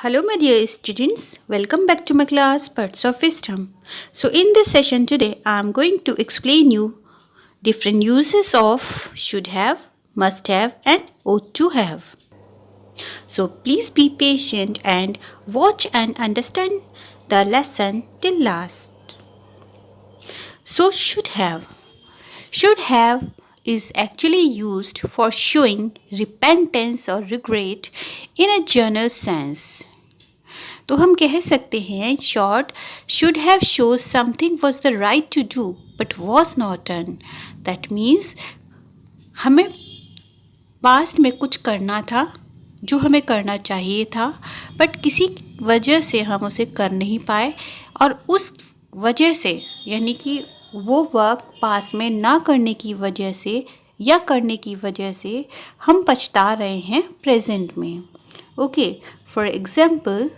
Hello, my dear students. Welcome back to my class, Parts of Wisdom. So, in this session today, I am going to explain you different uses of should have, must have, and ought to have. So, please be patient and watch and understand the lesson till last. So, should have. Should have is actually used for showing repentance or regret in a general sense. तो हम कह सकते हैं short should have shows something was the right to do but was not done. That means हमें past में कुछ करना था जो हमें करना चाहिए था बट किसी वजह से हम उसे कर नहीं पाए और उस वजह से यानी कि वो वर्क पास्ट में ना करने की वजह से या करने की वजह से हम पछता रहे हैं प्रेजेंट में. Okay, for example,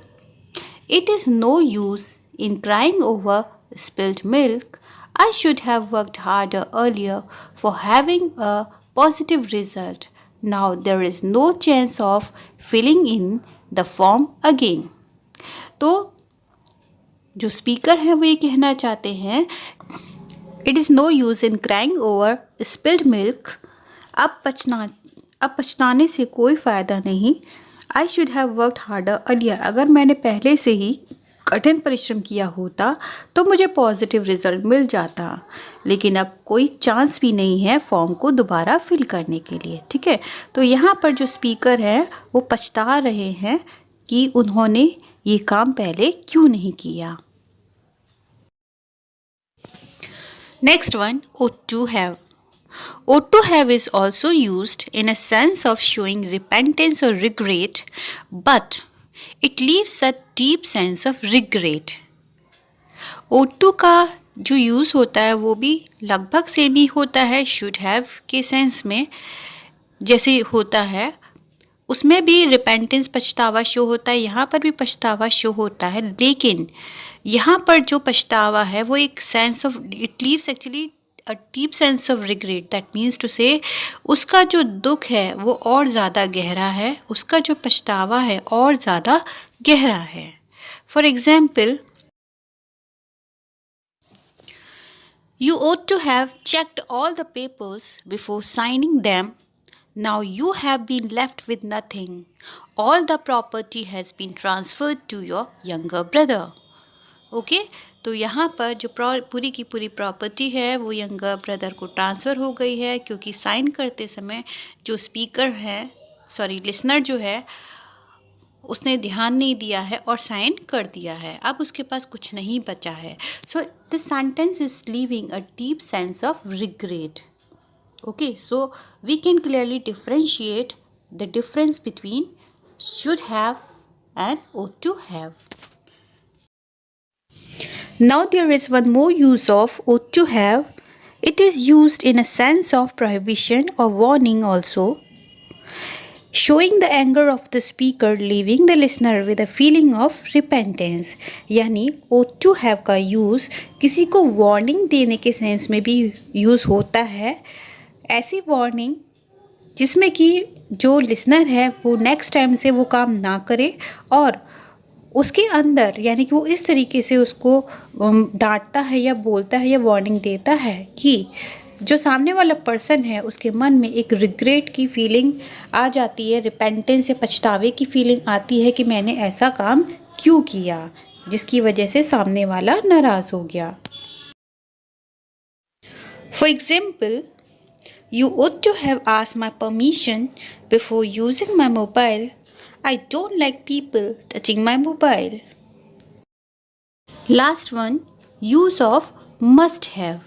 it is no use in crying over spilled milk. I should have worked harder earlier for having a positive result. Now there is no chance of filling in the form again. तो जो speaker हैं वो ये कहना चाहते हैं It is no use in crying over spilled milk. अब पछताने से कोई फ़ायदा नहीं. I should have worked harder earlier. अगर मैंने पहले से ही कठिन परिश्रम किया होता तो मुझे पॉजिटिव रिजल्ट मिल जाता, लेकिन अब कोई चांस भी नहीं है फॉर्म को दोबारा फिल करने के लिए. ठीक है, तो यहाँ पर जो स्पीकर हैं वो पछता रहे हैं कि उन्होंने ये काम पहले क्यों नहीं किया. Next one, ought to have. Ought to have is also used in a sense of showing repentance or regret, but it leaves a deep sense of regret. ought to का जो यूज़ होता है वो भी लगभग सेम ही होता है should have के सेंस में जैसे होता है. उसमें भी रिपेंटेंस पछतावा शो होता है, यहाँ पर भी पछतावा शो होता है, लेकिन यहाँ पर जो पछतावा है वो एक sense of it leaves actually a deep sense of regret. That means to say उसका जो दुख है वो और ज़्यादा गहरा है, उसका जो पछतावा है और ज़्यादा गहरा है. For example, you ought to have checked all the papers before signing them. Now you have been left with nothing. All the property has been transferred to your younger brother. Okay, तो यहाँ पर जो पूरी की पूरी property है वो younger brother को ट्रांसफ़र हो गई है क्योंकि साइन करते समय जो स्पीकर है लिसनर जो है उसने ध्यान नहीं दिया है और साइन कर दिया है. अब उसके पास कुछ नहीं बचा है. So the sentence is leaving a deep sense of regret. Okay, so we can clearly differentiate the difference between should have and ought to have. Now there is one more use of ought to have. It is used in a sense of prohibition or warning also, showing the anger of the speaker, leaving the listener with a feeling of repentance. यानी ought to have का use किसी को warning देने के sense में भी use होता है. ऐसी वार्निंग जिसमें कि जो लिसनर है वो नेक्स्ट टाइम से वो काम ना करे और उसके अंदर यानी कि वो इस तरीके से उसको डांटता है या बोलता है या वार्निंग देता है कि जो सामने वाला पर्सन है उसके मन में एक रिग्रेट की फीलिंग आ जाती है, रिपेंटेंस या पछतावे की फीलिंग आती है कि मैंने ऐसा काम क्यों किया जिसकी वजह से सामने वाला नाराज़ हो गया. For example, you ought to have asked my permission before using my mobile. I don't like people touching my mobile. Last one, use of must have.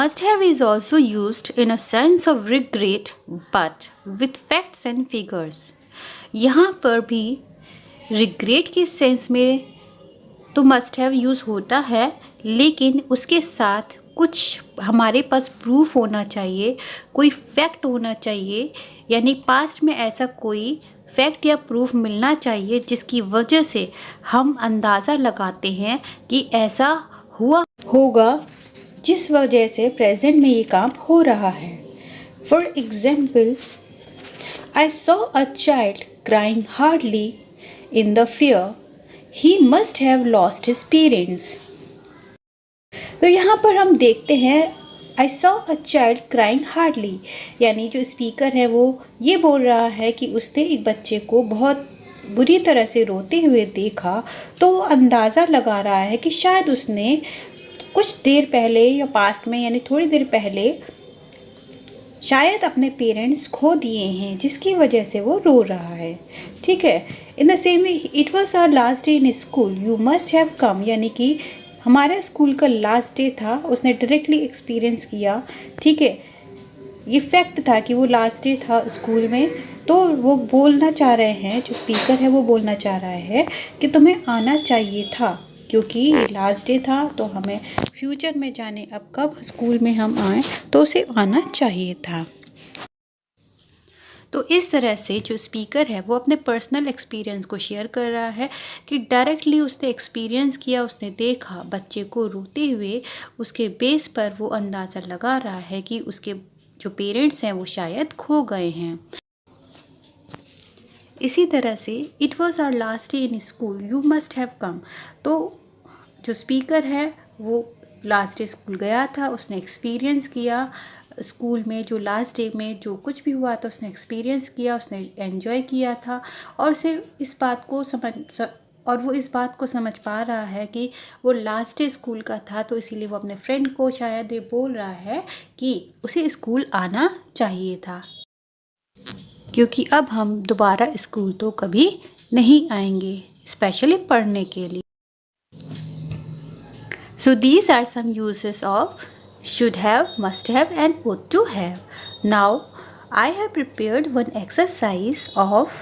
Must have is also used in a sense of regret but with facts and figures. यहाँ पर भी regret के sense में तो must have use होता है, लेकिन उसके साथ कुछ हमारे पास प्रूफ होना चाहिए, कोई फैक्ट होना चाहिए, यानी पास्ट में ऐसा कोई फैक्ट या प्रूफ मिलना चाहिए जिसकी वजह से हम अंदाज़ा लगाते हैं कि ऐसा हुआ होगा जिस वजह से प्रेजेंट में ये काम हो रहा है. For example, I saw a child crying hardly in the fear, he must have lost his parents. तो यहाँ पर हम देखते हैं I saw a child crying hardly, यानी जो स्पीकर है वो ये बोल रहा है कि उसने एक बच्चे को बहुत बुरी तरह से रोते हुए देखा। तो वो अंदाज़ा लगा रहा है कि शायद उसने कुछ देर पहले या पास्ट में यानी थोड़ी देर पहले शायद अपने पेरेंट्स खो दिए हैं, जिसकी वजह से वो रो रहा है। ठीक है। In the same way it was our last day in school, you must have come, यानी कि हमारा स्कूल का लास्ट डे था, उसने डायरेक्टली एक्सपीरियंस किया। ठीक है, ये फैक्ट था कि वो लास्ट डे था स्कूल में। तो वो बोलना चाह रहे हैं, जो स्पीकर है वो बोलना चाह रहा है कि तुम्हें आना चाहिए था, क्योंकि ये लास्ट डे था। तो हमें फ्यूचर में जाने अब कब स्कूल में हम आए तो उसे आना चाहिए था। तो इस तरह से जो स्पीकर है वो अपने पर्सनल एक्सपीरियंस को शेयर कर रहा है कि डायरेक्टली उसने एक्सपीरियंस किया, उसने देखा बच्चे को रोते हुए, उसके बेस पर वो अंदाज़ा लगा रहा है कि उसके जो पेरेंट्स हैं वो शायद खो गए हैं। इसी तरह से it was our last day in school, you must have come. तो जो स्पीकर है वो लास्ट डे स्कूल गया था, उसने एक्सपीरियंस किया स्कूल में, जो लास्ट डे में जो कुछ भी हुआ था उसने एक्सपीरियंस किया, उसने एंजॉय किया था। और उसे इस बात को समझ पा रहा है कि वो लास्ट डे स्कूल का था, तो इसीलिए वो अपने फ्रेंड को शायद ये बोल रहा है कि उसे स्कूल आना चाहिए था, क्योंकि अब हम दोबारा स्कूल तो कभी नहीं आएंगे, स्पेशली पढ़ने के लिए। So these are some uses of should have, must have and ought to have. Now I have prepared one exercise of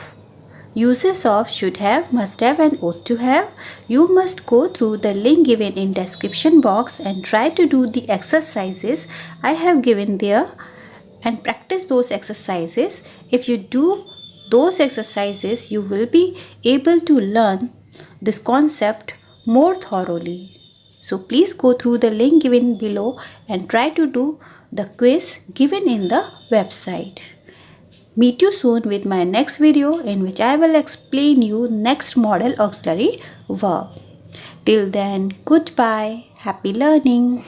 uses of should have, must have and ought to have. You must go through the link given in description box and try to do the exercises I have given there and practice those exercises. If you do those exercises, you will be able to learn this concept more thoroughly. So please go through the link given below and try to do the quiz given in the website. Meet you soon with my next video in which I will explain you next model auxiliary verb. Till then, goodbye. Happy learning.